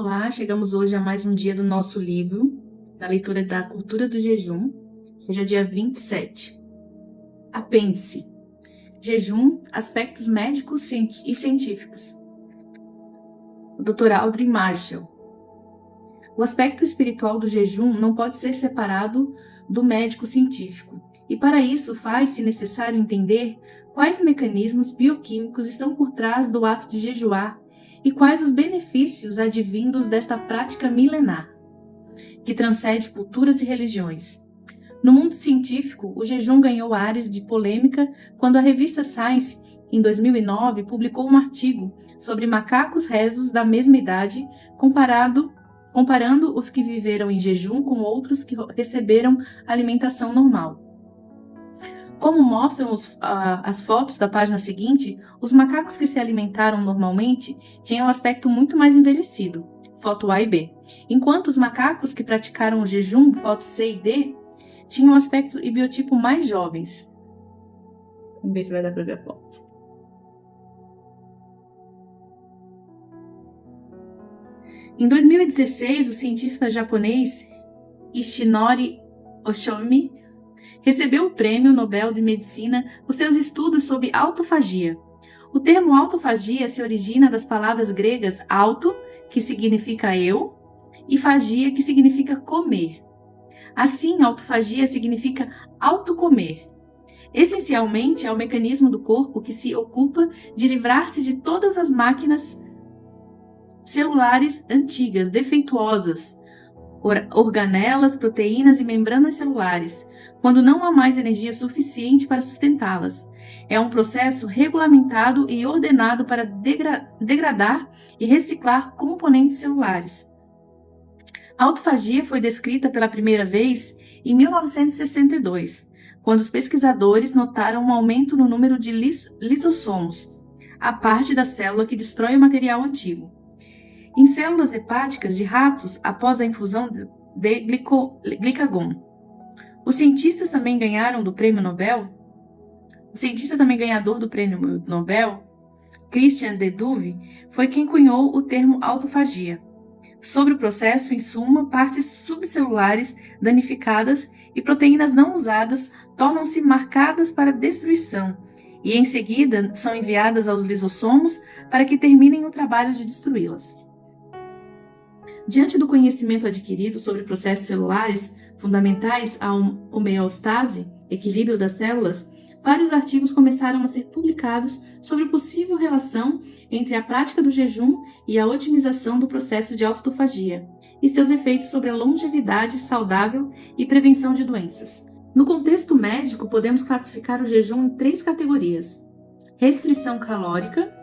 Olá, chegamos hoje a mais um dia do nosso livro, da leitura da Cultura do Jejum. Hoje é o dia 27. Apêndice. Jejum, aspectos médicos e científicos. O Dr. Audrey Marshall. O aspecto espiritual do jejum não pode ser separado do médico científico, e para isso faz-se necessário entender quais mecanismos bioquímicos estão por trás do ato de jejuar e quais os benefícios advindos desta prática milenar, que transcende culturas e religiões. No mundo científico, o jejum ganhou áreas de polêmica quando a revista Science, em 2009, publicou um artigo sobre macacos rezos da mesma idade, comparando os que viveram em jejum com outros que receberam alimentação normal. Como mostram as fotos da página seguinte, os macacos que se alimentaram normalmente tinham um aspecto muito mais envelhecido, foto A e B, enquanto os macacos que praticaram o jejum, fotos C e D, tinham um aspecto e biotipo mais jovens. Vamos ver se vai dar para ver a foto. Em 2016, o cientista japonês Ishinori Oshomi recebeu o Prêmio Nobel de Medicina por seus estudos sobre autofagia. O termo autofagia se origina das palavras gregas auto, que significa eu, e fagia, que significa comer. Assim, autofagia significa autocomer. Essencialmente, é o mecanismo do corpo que se ocupa de livrar-se de todas as máquinas celulares antigas, defeituosas, organelas, proteínas e membranas celulares, quando não há mais energia suficiente para sustentá-las. É um processo regulamentado e ordenado para degradar e reciclar componentes celulares. A autofagia foi descrita pela primeira vez em 1962, quando os pesquisadores notaram um aumento no número de lisossomos, a parte da célula que destrói o material antigo, em células hepáticas de ratos após a infusão de glicagon. O cientista também ganhador do Prêmio Nobel, Christian de Duve, foi quem cunhou o termo autofagia. Sobre o processo, em suma, partes subcelulares danificadas e proteínas não usadas tornam-se marcadas para destruição e, em seguida, são enviadas aos lisossomos para que terminem o trabalho de destruí-las. Diante do conhecimento adquirido sobre processos celulares fundamentais à homeostase, equilíbrio das células, vários artigos começaram a ser publicados sobre a possível relação entre a prática do jejum e a otimização do processo de autofagia e seus efeitos sobre a longevidade saudável e prevenção de doenças. No contexto médico, podemos classificar o jejum em 3 categorias: restrição calórica,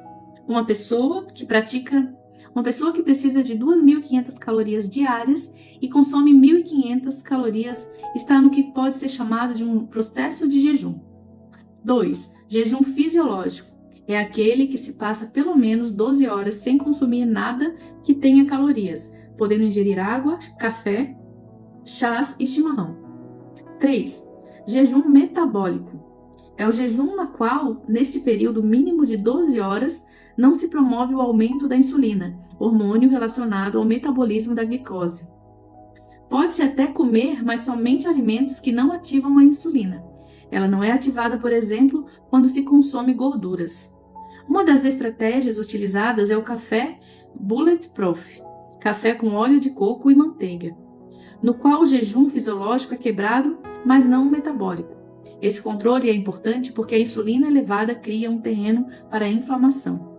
uma pessoa que precisa de 2.500 calorias diárias e consome 1.500 calorias está no que pode ser chamado de um processo de jejum. 2. Jejum fisiológico. É aquele que se passa pelo menos 12 horas sem consumir nada que tenha calorias, podendo ingerir água, café, chás e chimarrão. 3. Jejum metabólico. É o jejum na qual, neste período mínimo de 12 horas, não se promove o aumento da insulina, hormônio relacionado ao metabolismo da glicose. Pode-se até comer, mas somente alimentos que não ativam a insulina. Ela não é ativada, por exemplo, quando se consome gorduras. Uma das estratégias utilizadas é o café Bulletproof, café com óleo de coco e manteiga, no qual o jejum fisiológico é quebrado, mas não o metabólico. Esse controle é importante porque a insulina elevada cria um terreno para a inflamação.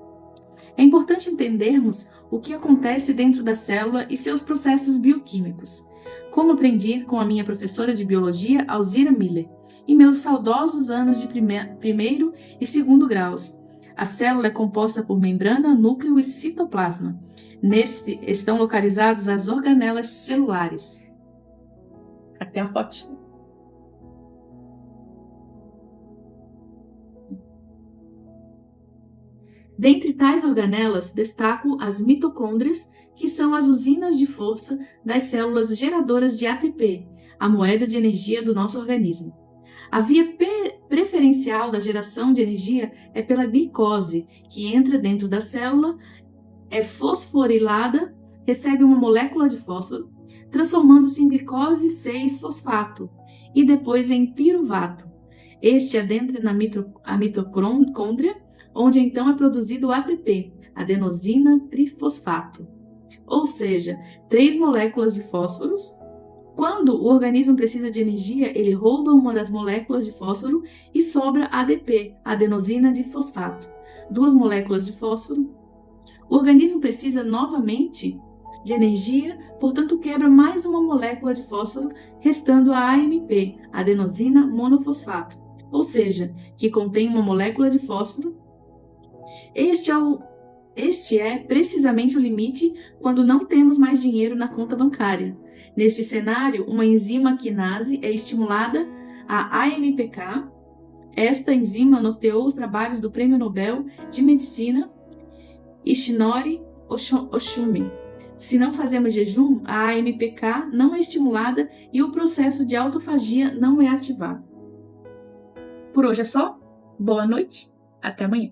É importante entendermos o que acontece dentro da célula e seus processos bioquímicos, como aprendi com a minha professora de biologia, Alzira Miller, em meus saudosos anos de primeiro e segundo graus. A célula é composta por membrana, núcleo e citoplasma. Neste estão localizados as organelas celulares. Aqui tem a fotinha. Dentre tais organelas, destaco as mitocôndrias, que são as usinas de força das células geradoras de ATP, a moeda de energia do nosso organismo. A via preferencial da geração de energia é pela glicose, que entra dentro da célula, é fosforilada recebe uma molécula de fósforo, transformando-se em glicose 6-fosfato e depois em piruvato. Este adentra na mitocôndria, onde então é produzido o ATP, adenosina trifosfato. Ou seja, 3 moléculas de fósforos. Quando o organismo precisa de energia, ele rouba uma das moléculas de fósforo e sobra ADP, adenosina difosfato. 2 moléculas de fósforo. O organismo precisa novamente de energia, portanto quebra mais uma molécula de fósforo, restando a AMP, adenosina monofosfato, ou seja, que contém uma molécula de fósforo. Este é precisamente o limite quando não temos mais dinheiro na conta bancária. Neste cenário, uma enzima quinase é estimulada a AMPK. Esta enzima norteou os trabalhos do Prêmio Nobel de Medicina Ishinori Oshumi. Se não fazemos jejum, a AMPK não é estimulada e o processo de autofagia não é ativado. Por hoje é só. Boa noite. Até amanhã.